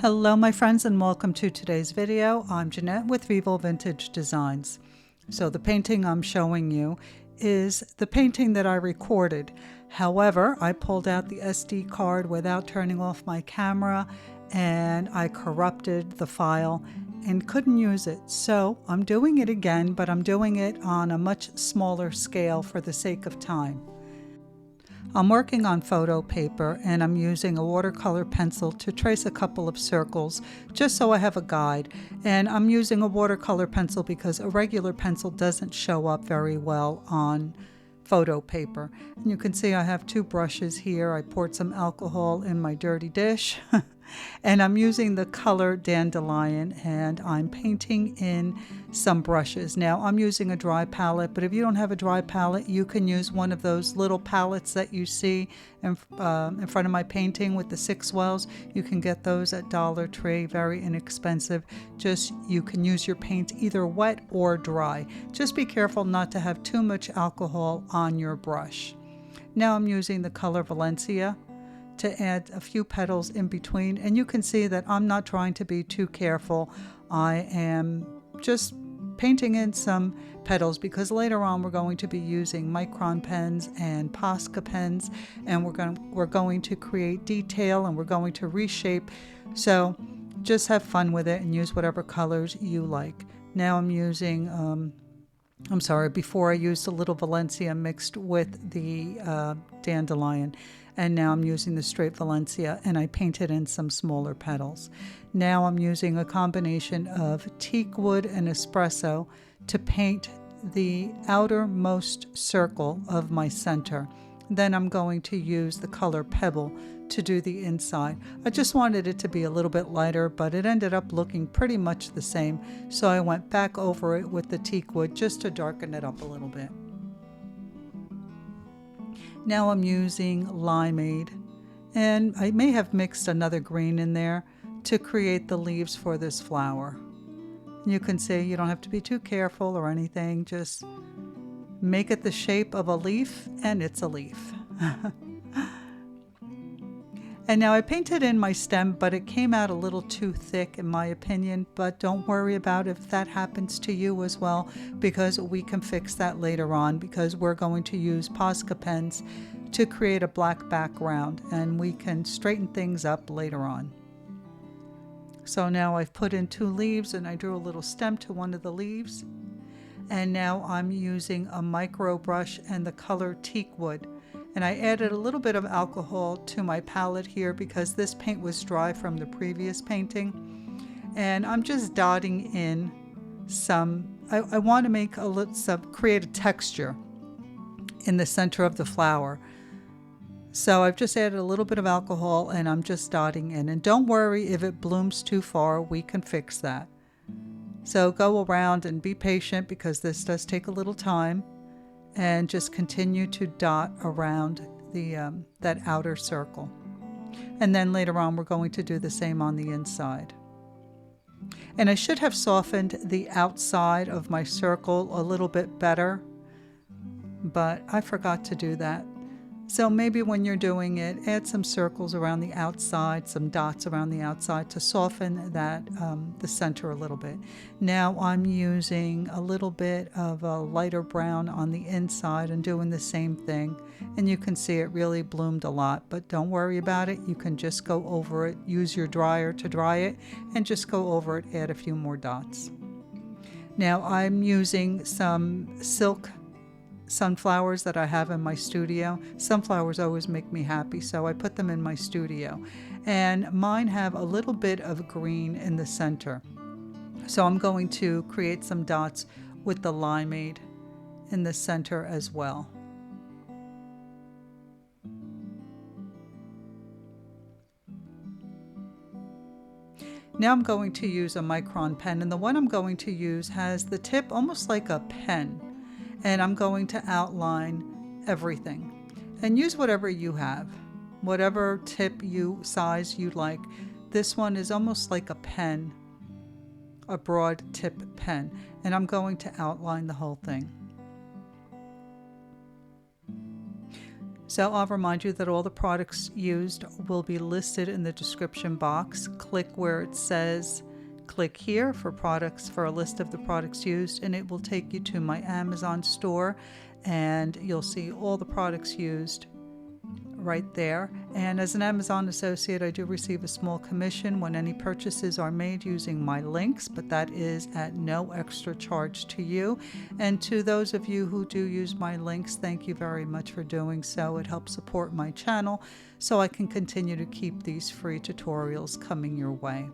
Hello my friends and welcome to today's video. I'm Jeanette with Vivo Vintage Designs. So the painting I'm showing you is the painting that I recorded. However, I pulled out the SD card without turning off my camera and I corrupted the file and couldn't use it. So I'm doing it again, but I'm doing it on a much smaller scale for the sake of time. I'm working on photo paper and I'm using a watercolor pencil to trace a couple of circles just so I have a guide. And I'm using a watercolor pencil because a regular pencil doesn't show up very well on photo paper. And you can see I have two brushes here. I poured some alcohol in my dirty dish and I'm using the color Dandelion and I'm painting in some brushes. Now I'm using a dry palette, but if you don't have a dry palette, you can use one of those little palettes that you see in front of my painting with the 6 wells. You can get those at Dollar Tree, very inexpensive. Just you can use your paint either wet or dry. Just be careful not to have too much alcohol on your brush. Now I'm using the color Valencia to add a few petals in between, and you can see that I'm not trying to be too careful. I am just painting in some petals because later on we're going to be using Micron pens and Posca pens, and we're going to create detail and we're going to reshape. So just have fun with it and use whatever colors you like. Now I'm using before I used a little Valencia mixed with the Dandelion, and now I'm using the straight Valencia and I painted in some smaller petals. Now I'm using a combination of teak wood and espresso to paint the outermost circle of my center. Then I'm going to use the color Pebble to do the inside. I just wanted it to be a little bit lighter, but it ended up looking pretty much the same, so I went back over it with the teak wood just to darken it up a little bit. Now I'm using Limeade, and I may have mixed another green in there to create the leaves for this flower. You can see you don't have to be too careful or anything, just make it the shape of a leaf and it's a leaf. And now I painted in my stem, but it came out a little too thick in my opinion, but don't worry about if that happens to you as well, because we can fix that later on, because we're going to use Posca pens to create a black background and we can straighten things up later on. So now I've put in 2 leaves and I drew a little stem to one of the leaves. And now I'm using a micro brush and the color teak wood. And I added a little bit of alcohol to my palette here because this paint was dry from the previous painting. And I'm just dotting in some, I want to make create a texture in the center of the flower. So I've just added a little bit of alcohol and I'm just dotting in. And don't worry if it blooms too far, we can fix that. So go around and be patient because this does take a little time. And just continue to dot around the that outer circle. And then later on we're going to do the same on the inside. And I should have softened the outside of my circle a little bit better, but I forgot to do that. So maybe when you're doing it, add some circles around the outside, some dots around the outside to soften that the center a little bit. Now I'm using a little bit of a lighter brown on the inside and doing the same thing. And you can see it really bloomed a lot, but don't worry about it. You can just go over it, use your dryer to dry it, and just go over it, add a few more dots. Now I'm using some silk sunflowers that I have in my studio. Sunflowers always make me happy, so I put them in my studio. And mine have a little bit of green in the center. So I'm going to create some dots with the Limeade in the center as well. Now I'm going to use a Micron pen, and the one I'm going to use has the tip almost like a pen. And I'm going to outline everything. And use whatever you have, whatever tip size you like. This one is almost like a pen, a broad tip pen. And I'm going to outline the whole thing. So I'll remind you that all the products used will be listed in the description box. Click where it says click here for products, for a list of the products used, and it will take you to my Amazon store, and you'll see all the products used right there. And as an Amazon associate, I do receive a small commission when any purchases are made using my links, but that is at no extra charge to you. And to those of you who do use my links, thank you very much for doing so. It helps support my channel so I can continue to keep these free tutorials coming your way.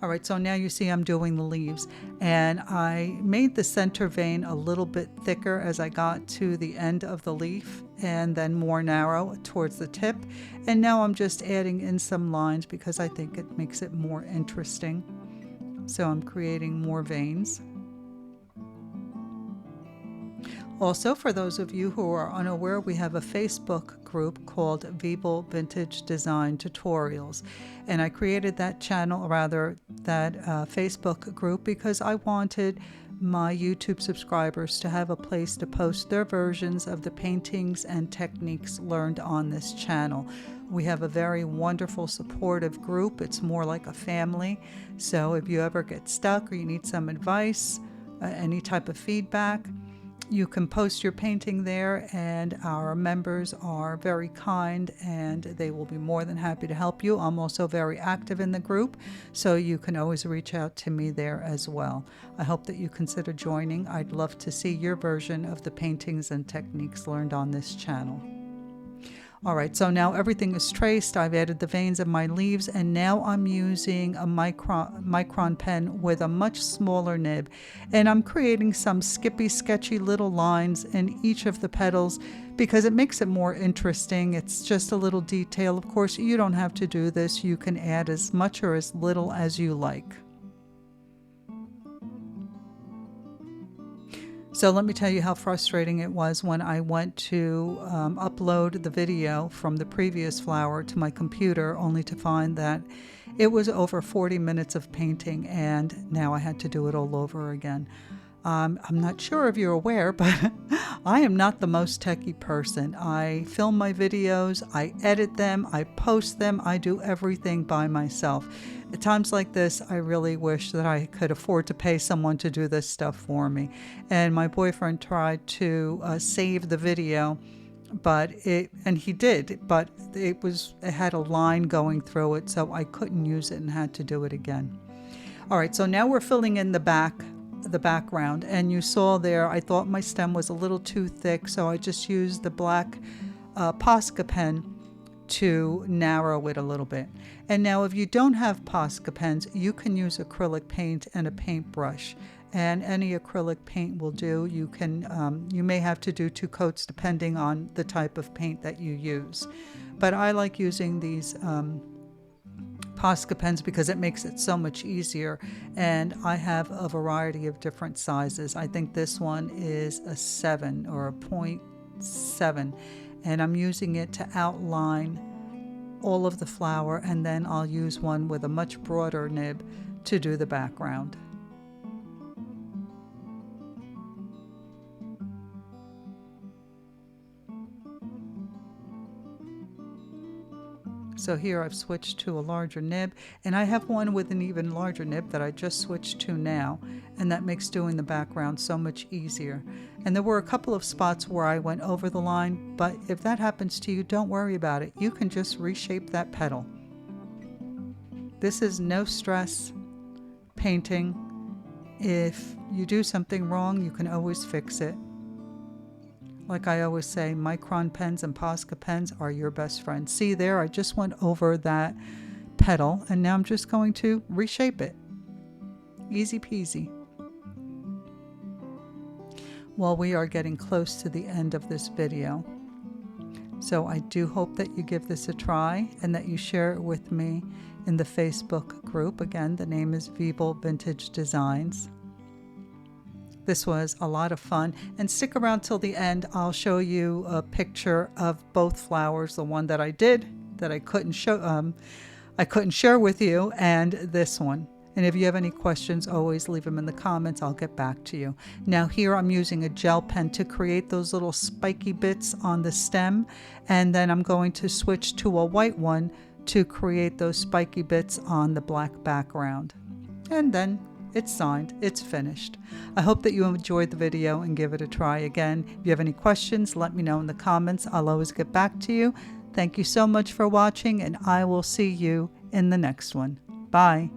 All right, so now you see I'm doing the leaves, and I made the center vein a little bit thicker as I got to the end of the leaf, and then more narrow towards the tip. And now I'm just adding in some lines because I think it makes it more interesting. So I'm creating more veins. Also, for those of you who are unaware, we have a Facebook group called Veeble Vintage Design Tutorials. And I created that channel, rather that Facebook group, because I wanted my YouTube subscribers to have a place to post their versions of the paintings and techniques learned on this channel. We have a very wonderful, supportive group. It's more like a family. So if you ever get stuck or you need some advice, any type of feedback, you can post your painting there, and our members are very kind and they will be more than happy to help you. I'm also very active in the group, so you can always reach out to me there as well. I hope that you consider joining. I'd love to see your version of the paintings and techniques learned on this channel. All right, so now everything is traced. I've added the veins of my leaves, and now I'm using a micron pen with a much smaller nib, and I'm creating some sketchy little lines in each of the petals because it makes it more interesting. It's just a little detail. Of course, you don't have to do this. You can add as much or as little as you like. So let me tell you how frustrating it was when I went to upload the video from the previous flower to my computer, only to find that it was over 40 minutes of painting, and now I had to do it all over again. I'm not sure if you're aware, but I am not the most techie person. I film my videos, I edit them, I post them, I do everything by myself. At times like this, I really wish that I could afford to pay someone to do this stuff for me. And my boyfriend tried to save the video, and he did, but it had a line going through it, so I couldn't use it and had to do it again. All right, so now we're filling in the background, and you saw there I thought my stem was a little too thick, so I just used the black Posca pen to narrow it a little bit. And now if you don't have Posca pens, you can use acrylic paint and a paintbrush, and any acrylic paint will do. You may have to do 2 coats depending on the type of paint that you use, but I like using these Posca pens because it makes it so much easier, and I have a variety of different sizes. I think this one is a 7 or a 0.7, and I'm using it to outline all of the flower, and then I'll use one with a much broader nib to do the background. So here I've switched to a larger nib, and I have one with an even larger nib that I just switched to now, and that makes doing the background so much easier. And there were a couple of spots where I went over the line, but if that happens to you, don't worry about it. You can just reshape that petal. This is no stress painting. If you do something wrong, you can always fix it. Like I always say, micron pens and Posca pens are your best friends. See there, I just went over that petal, and now I'm just going to reshape it. Easy peasy. Well, we are getting close to the end of this video, so I do hope that you give this a try and that you share it with me in the Facebook group. Again, the name is Veeble Vintage Designs. This was a lot of fun, and stick around till the end. I'll show you a picture of both flowers, the one that I did that I couldn't share with you, and this one. And if you have any questions, always leave them in the comments. I'll get back to you. Now here I'm using a gel pen to create those little spiky bits on the stem. And then I'm going to switch to a white one to create those spiky bits on the black background. And then it's signed, it's finished. I hope that you enjoyed the video and give it a try again. If you have any questions, let me know in the comments. I'll always get back to you. Thank you so much for watching, and I will see you in the next one. Bye.